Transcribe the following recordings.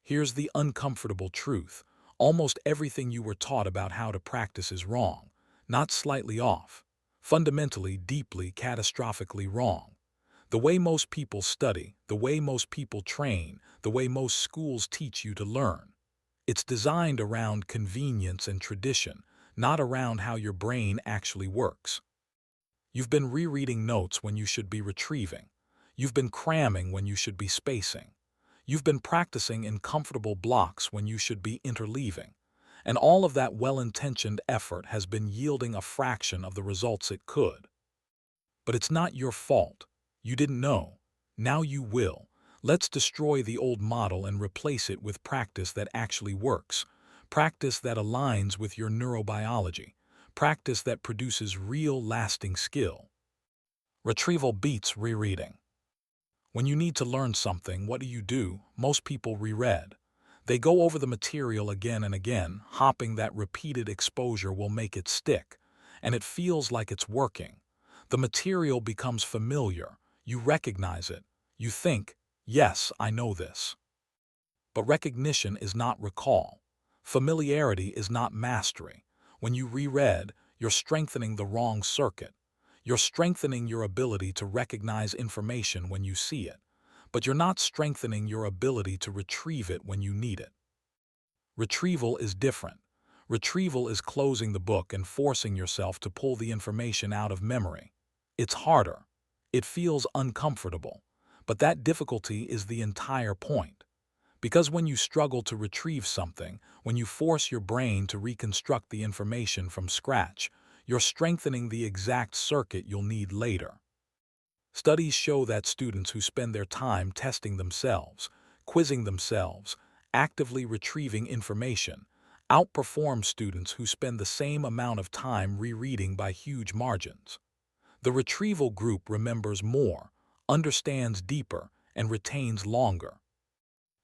Here's the uncomfortable truth. Almost everything you were taught about how to practice is wrong, not slightly off. Fundamentally, deeply, catastrophically wrong. The way most people study, the way most people train, the way most schools teach you to learn. It's designed around convenience and tradition, not around how your brain actually works. You've been rereading notes when you should be retrieving. You've been cramming when you should be spacing. You've been practicing in comfortable blocks when you should be interleaving. And all of that well-intentioned effort has been yielding a fraction of the results it could. But it's not your fault. You didn't know. Now you will. Let's destroy the old model and replace it with practice that actually works. Practice that aligns with your neurobiology. Practice that produces real, lasting skill. Retrieval beats rereading. When you need to learn something, what do? Most people reread. They go over the material again and again, hoping that repeated exposure will make it stick. And it feels like it's working. The material becomes familiar. You recognize it. You think, yes, I know this. But recognition is not recall. Familiarity is not mastery. When you reread, you're strengthening the wrong circuit. You're strengthening your ability to recognize information when you see it, but you're not strengthening your ability to retrieve it when you need it. Retrieval is different. Retrieval is closing the book and forcing yourself to pull the information out of memory. It's harder. It feels uncomfortable. But that difficulty is the entire point. Because when you struggle to retrieve something, when you force your brain to reconstruct the information from scratch, you're strengthening the exact circuit you'll need later. Studies show that students who spend their time testing themselves, quizzing themselves, actively retrieving information, outperform students who spend the same amount of time rereading by huge margins. The retrieval group remembers more, understands deeper, and retains longer.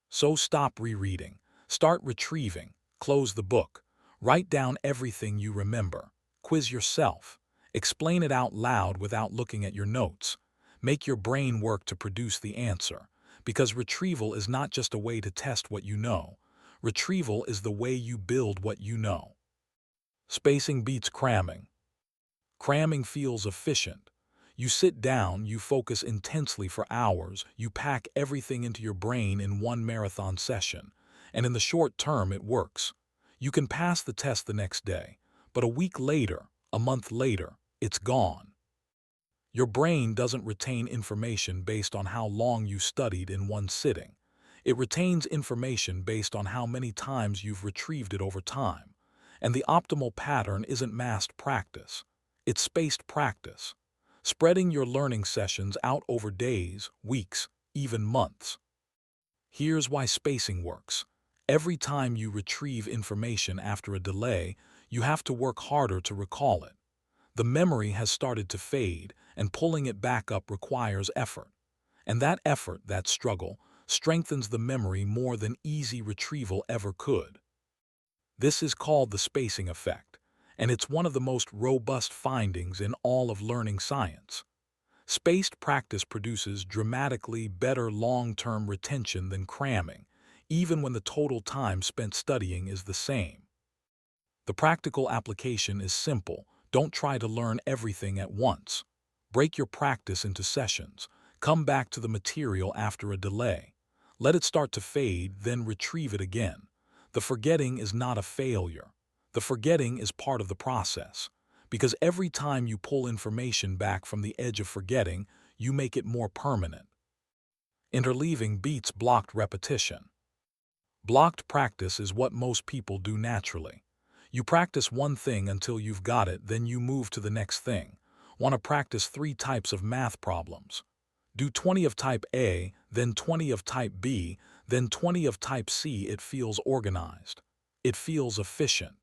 So stop rereading, start retrieving, close the book, write down everything you remember, quiz yourself, explain it out loud without looking at your notes, make your brain work to produce the answer, because retrieval is not just a way to test what you know, retrieval is the way you build what you know. Spacing beats cramming. Cramming feels efficient. You sit down, you focus intensely for hours, you pack everything into your brain in one marathon session, and in the short term it works. You can pass the test the next day, but a week later, a month later, it's gone. Your brain doesn't retain information based on how long you studied in one sitting. It retains information based on how many times you've retrieved it over time. And the optimal pattern isn't massed practice. It's spaced practice. Spreading your learning sessions out over days, weeks, even months. Here's why spacing works. Every time you retrieve information after a delay, you have to work harder to recall it. The memory has started to fade, and pulling it back up requires effort. And that effort, that struggle, strengthens the memory more than easy retrieval ever could. This is called the spacing effect, and it's one of the most robust findings in all of learning science. Spaced practice produces dramatically better long-term retention than cramming, even when the total time spent studying is the same. The practical application is simple. Don't try to learn everything at once. Break your practice into sessions. Come back to the material after a delay. Let it start to fade, then retrieve it again. The forgetting is not a failure. The forgetting is part of the process. Because every time you pull information back from the edge of forgetting, you make it more permanent. Interleaving beats blocked repetition. Blocked practice is what most people do naturally. You practice one thing until you've got it, then you move to the next thing. Want to practice 3 types of math problems. Do 20 of type A, then 20 of type B, then 20 of type C. It feels organized. It feels efficient.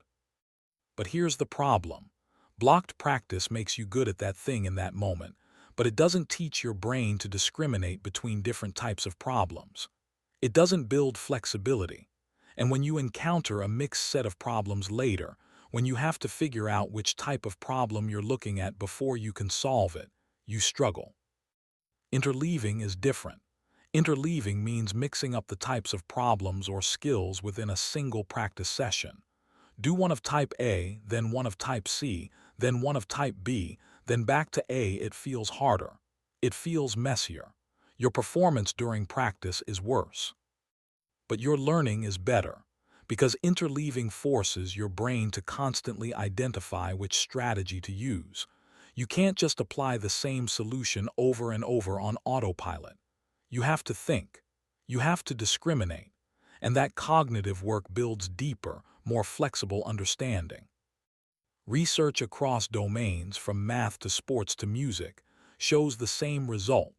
But here's the problem. Blocked practice makes you good at that thing in that moment, but it doesn't teach your brain to discriminate between different types of problems. It doesn't build flexibility. And when you encounter a mixed set of problems later, when you have to figure out which type of problem you're looking at before you can solve it, you struggle. Interleaving is different. Interleaving means mixing up the types of problems or skills within a single practice session. Do one of type A, then one of type C, then one of type B, then back to A. It feels harder. It feels messier. Your performance during practice is worse. But your learning is better, because interleaving forces your brain to constantly identify which strategy to use. You can't just apply the same solution over and over on autopilot. You have to think. You have to discriminate. And that cognitive work builds deeper, more flexible understanding. Research across domains, from math to sports to music, shows the same result.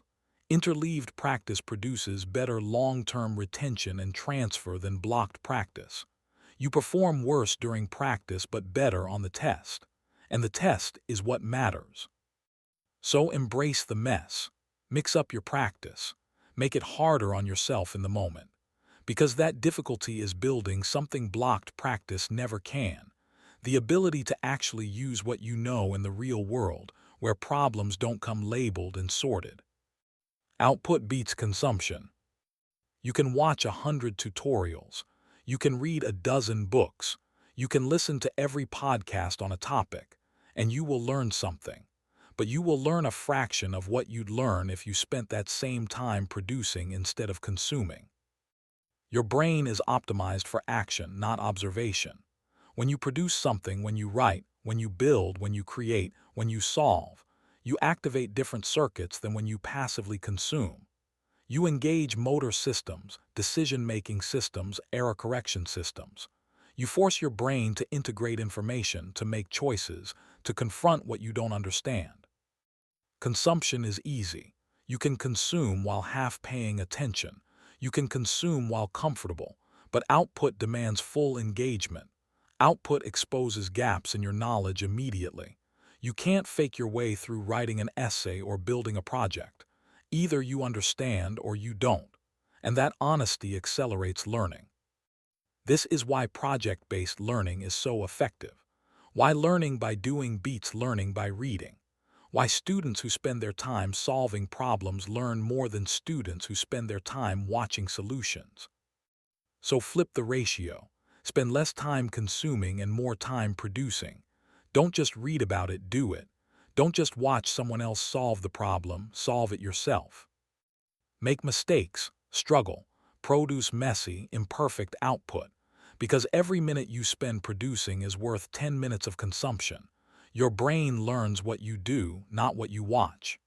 Interleaved practice produces better long-term retention and transfer than blocked practice. You perform worse during practice but better on the test. And the test is what matters. So embrace the mess. Mix up your practice. Make it harder on yourself in the moment. Because that difficulty is building something blocked practice never can. The ability to actually use what you know in the real world, where problems don't come labeled and sorted. Output beats consumption. You can watch 100 tutorials. You can read a dozen books. You can listen to every podcast on a topic, and you will learn something. But you will learn a fraction of what you'd learn if you spent that same time producing instead of consuming. Your brain is optimized for action, not observation. When you produce something, when you write, when you build, when you create, when you solve, you activate different circuits than when you passively consume. You engage motor systems, decision-making systems, error correction systems. You force your brain to integrate information, to make choices, to confront what you don't understand. Consumption is easy. You can consume while half paying attention. You can consume while comfortable, but output demands full engagement. Output exposes gaps in your knowledge immediately. You can't fake your way through writing an essay or building a project. Either you understand or you don't, and that honesty accelerates learning. This is why project-based learning is so effective. Why learning by doing beats learning by reading. Why students who spend their time solving problems learn more than students who spend their time watching solutions. So flip the ratio. Spend less time consuming and more time producing. Don't just read about it, do it. Don't just watch someone else solve the problem, solve it yourself. Make mistakes, struggle, produce messy, imperfect output. Because every minute you spend producing is worth 10 minutes of consumption. Your brain learns what you do, not what you watch.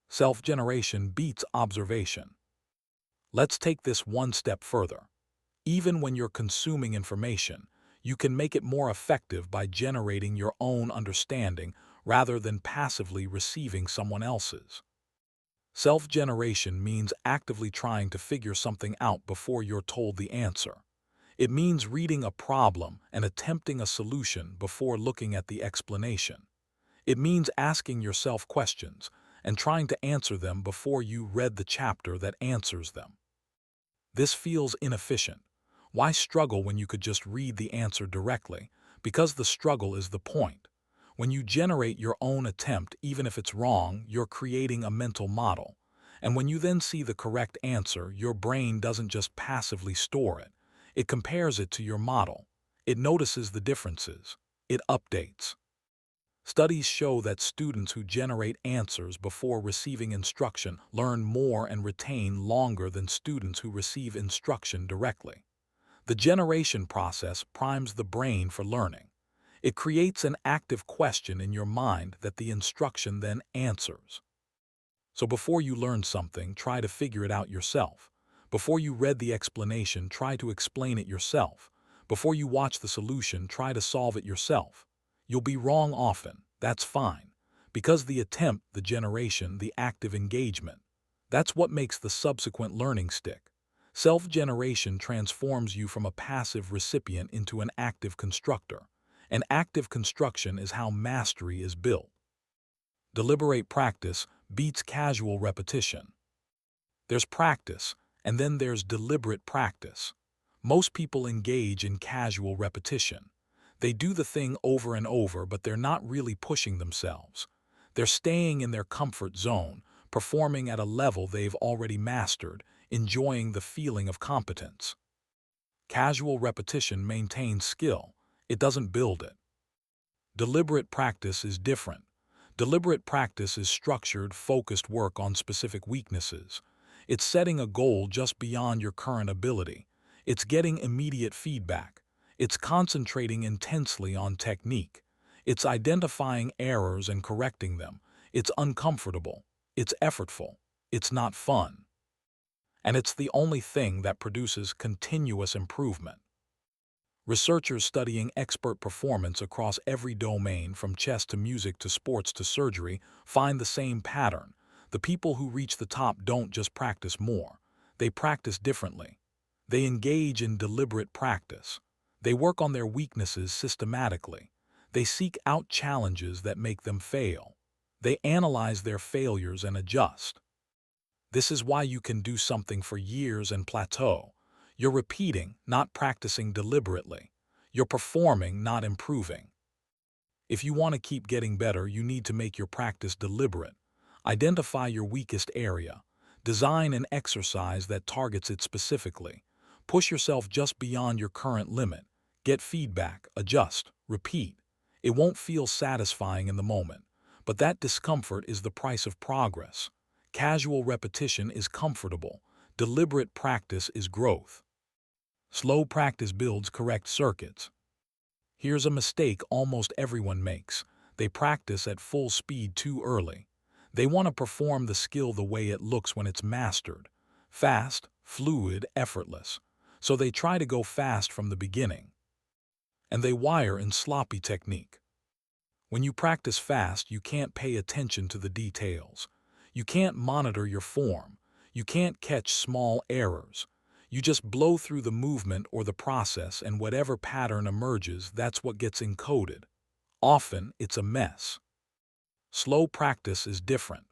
Self-generation beats observation. Let's take this one step further. Even when you're consuming information, you can make it more effective by generating your own understanding rather than passively receiving someone else's. Self-generation means actively trying to figure something out before you're told the answer. It means reading a problem and attempting a solution before looking at the explanation. It means asking yourself questions and trying to answer them before you read the chapter that answers them. This feels inefficient. Why struggle when you could just read the answer directly? Because the struggle is the point. When you generate your own attempt, even if it's wrong, you're creating a mental model. And when you then see the correct answer, your brain doesn't just passively store it. It compares it to your model. It notices the differences. It updates. Studies show that students who generate answers before receiving instruction learn more and retain longer than students who receive instruction directly. The generation process primes the brain for learning. It creates an active question in your mind that the instruction then answers. So before you learn something, try to figure it out yourself. Before you read the explanation, try to explain it yourself. Before you watch the solution, try to solve it yourself. You'll be wrong often. That's fine. Because the attempt, the generation, the active engagement, that's what makes the subsequent learning stick. Self-generation transforms you from a passive recipient into an active constructor. And active construction is how mastery is built. Deliberate practice beats casual repetition. There's practice, and then there's deliberate practice. Most people engage in casual repetition. They do the thing over and over, but they're not really pushing themselves. They're staying in their comfort zone, performing at a level they've already mastered, enjoying the feeling of competence. Casual repetition maintains skill, it doesn't build it. Deliberate practice is different. Deliberate practice is structured, focused work on specific weaknesses. It's setting a goal just beyond your current ability. It's getting immediate feedback. It's concentrating intensely on technique. It's identifying errors and correcting them. It's uncomfortable. It's effortful. It's not fun. And it's the only thing that produces continuous improvement. Researchers studying expert performance across every domain, from chess to music to sports to surgery, find the same pattern. The people who reach the top don't just practice more. They practice differently. They engage in deliberate practice. They work on their weaknesses systematically. They seek out challenges that make them fail. They analyze their failures and adjust. This is why you can do something for years and plateau. You're repeating, not practicing deliberately. You're performing, not improving. If you want to keep getting better, you need to make your practice deliberate. Identify your weakest area. Design an exercise that targets it specifically. Push yourself just beyond your current limit. Get feedback, adjust, repeat. It won't feel satisfying in the moment, but that discomfort is the price of progress. Casual repetition is comfortable. Deliberate practice is growth. Slow practice builds correct circuits. Here's a mistake almost everyone makes. They practice at full speed too early. They want to perform the skill the way it looks when it's mastered. Fast, fluid, effortless. So they try to go fast from the beginning. And they wire in sloppy technique. When you practice fast, you can't pay attention to the details. You can't monitor your form. You can't catch small errors. You just blow through the movement or the process, and whatever pattern emerges, that's what gets encoded. Often, it's a mess. Slow practice is different.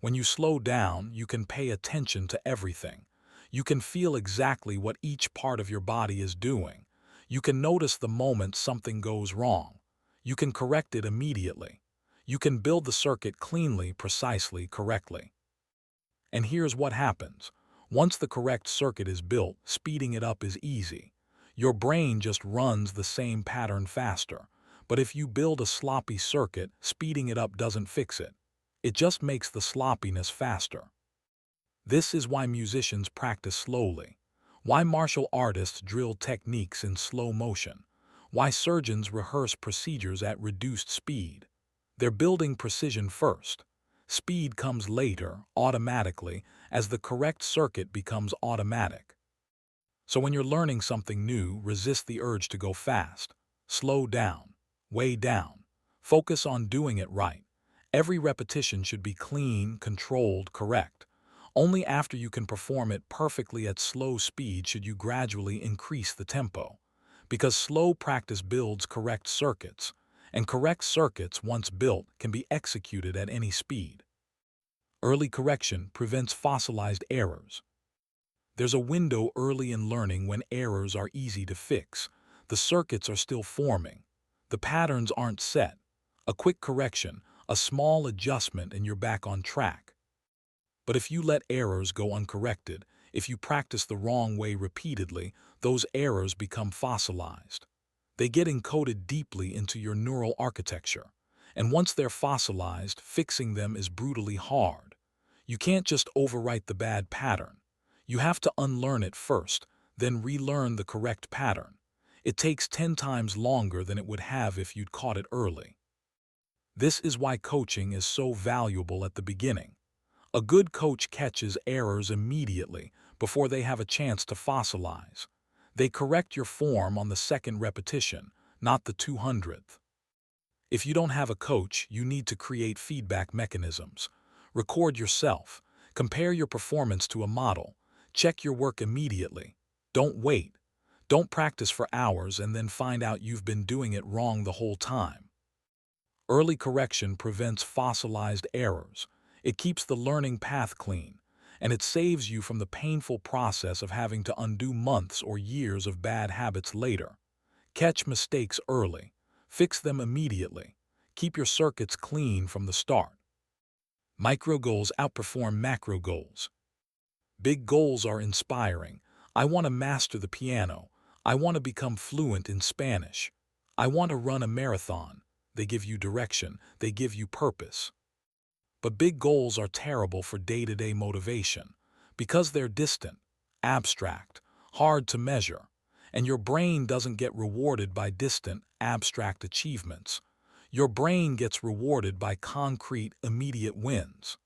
When you slow down, you can pay attention to everything. You can feel exactly what each part of your body is doing. You can notice the moment something goes wrong. You can correct it immediately. You can build the circuit cleanly, precisely, correctly. And here's what happens. Once the correct circuit is built, speeding it up is easy. Your brain just runs the same pattern faster. But if you build a sloppy circuit, speeding it up doesn't fix it. It just makes the sloppiness faster. This is why musicians practice slowly. Why martial artists drill techniques in slow motion. Why surgeons rehearse procedures at reduced speed. They're building precision first. Speed comes later, automatically, as the correct circuit becomes automatic. So when you're learning something new, resist the urge to go fast. Slow down. Way down. Focus on doing it right. Every repetition should be clean, controlled, correct. Only after you can perform it perfectly at slow speed should you gradually increase the tempo. Because slow practice builds correct circuits, and correct circuits, once built, can be executed at any speed. Early correction prevents fossilized errors. There's a window early in learning when errors are easy to fix. The circuits are still forming. The patterns aren't set. A quick correction, a small adjustment, and you're back on track. But if you let errors go uncorrected, if you practice the wrong way repeatedly, those errors become fossilized. They get encoded deeply into your neural architecture. And once they're fossilized, fixing them is brutally hard. You can't just overwrite the bad pattern. You have to unlearn it first, then relearn the correct pattern. It takes 10 times longer than it would have if you'd caught it early. This is why coaching is so valuable at the beginning. A good coach catches errors immediately before they have a chance to fossilize. They correct your form on the second repetition, not the 200th. If you don't have a coach, you need to create feedback mechanisms. Record yourself. Compare your performance to a model. Check your work immediately. Don't wait. Don't practice for hours and then find out you've been doing it wrong the whole time. Early correction prevents fossilized errors. It keeps the learning path clean, and it saves you from the painful process of having to undo months or years of bad habits later. Catch mistakes early. Fix them immediately. Keep your circuits clean from the start. Micro goals outperform macro goals. Big goals are inspiring. I want to master the piano. I want to become fluent in Spanish. I want to run a marathon. They give you direction. They give you purpose. But big goals are terrible for day-to-day motivation because they're distant, abstract, hard to measure, and your brain doesn't get rewarded by distant, abstract achievements. Your brain gets rewarded by concrete, immediate wins.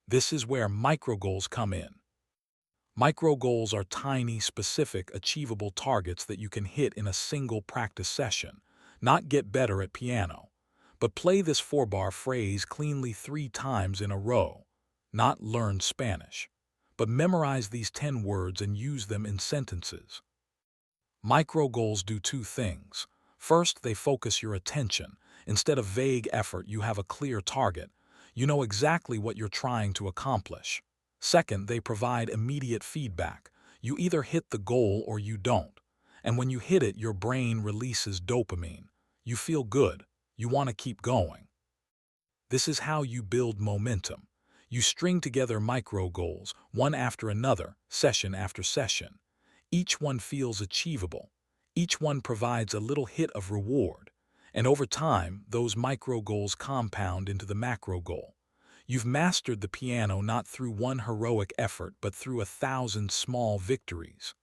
This is where micro goals come in. Micro goals are tiny, specific, achievable targets that you can hit in a single practice session. Not get better at piano, but play this 4-bar phrase cleanly 3 times in a row. Not learn Spanish, but memorize these 10 words and use them in sentences. Micro goals do 2 things. First, they focus your attention. Instead of vague effort, you have a clear target. You know exactly what you're trying to accomplish. Second, they provide immediate feedback. You either hit the goal or you don't. And when you hit it, your brain releases dopamine. You feel good. You want to keep going. This is how you build momentum. You string together micro goals, one after another, session after session. Each one feels achievable. Each one provides a little hit of reward. And over time, those micro goals compound into the macro goal. You've mastered the piano not through one heroic effort, but through 1,000 small victories.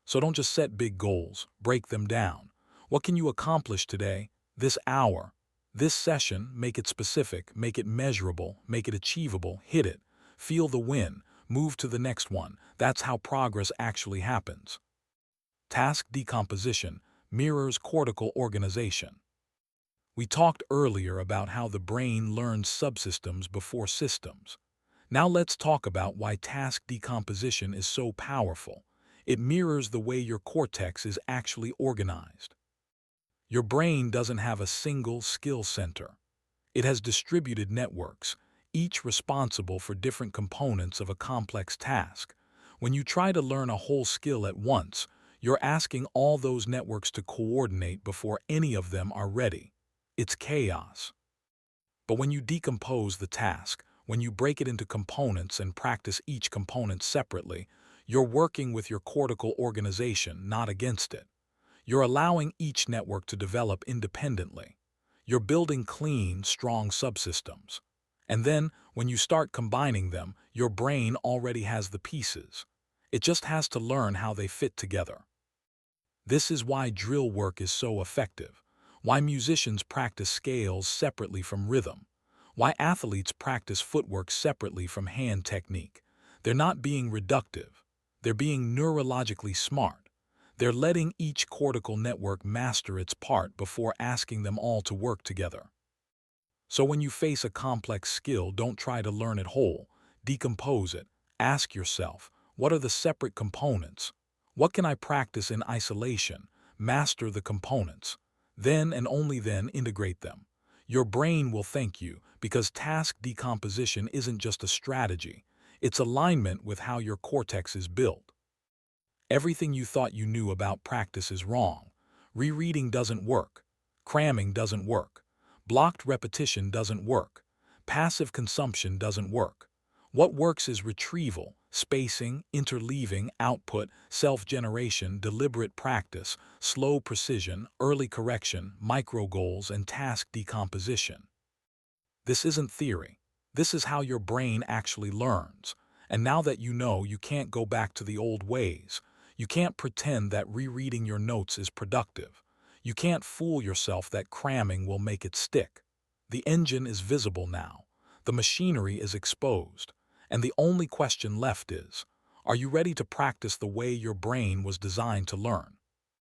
So don't just set big goals, break them down. What can you accomplish today, this hour, this session? Make it specific, make it measurable, make it achievable, hit it. Feel the win, move to the next one. That's how progress actually happens. Task decomposition mirrors cortical organization. We talked earlier about how the brain learns subsystems before systems. Now let's talk about why task decomposition is so powerful. It mirrors the way your cortex is actually organized. Your brain doesn't have a single skill center. It has distributed networks, each responsible for different components of a complex task. When you try to learn a whole skill at once, you're asking all those networks to coordinate before any of them are ready. It's chaos. But when you decompose the task, when you break it into components and practice each component separately, you're working with your cortical organization, not against it. You're allowing each network to develop independently. You're building clean, strong subsystems. And then, when you start combining them, your brain already has the pieces. It just has to learn how they fit together. This is why drill work is so effective, why musicians practice scales separately from rhythm, why athletes practice footwork separately from hand technique. They're not being reductive. They're being neurologically smart. They're letting each cortical network master its part before asking them all to work together. So when you face a complex skill, don't try to learn it whole. Decompose it. Ask yourself, what are the separate components? What can I practice in isolation? Master the components. Then and only then integrate them. Your brain will thank you because task decomposition isn't just a strategy. It's alignment with how your cortex is built. Everything you thought you knew about practice is wrong. Rereading doesn't work. Cramming doesn't work. Blocked repetition doesn't work. Passive consumption doesn't work. What works is retrieval, spacing, interleaving, output, self-generation, deliberate practice, slow precision, early correction, micro goals, and task decomposition. This isn't theory. This is how your brain actually learns. And now that you know, you can't go back to the old ways. You can't pretend that rereading your notes is productive. You can't fool yourself that cramming will make it stick. The engine is visible now. The machinery is exposed. And the only question left is, are you ready to practice the way your brain was designed to learn?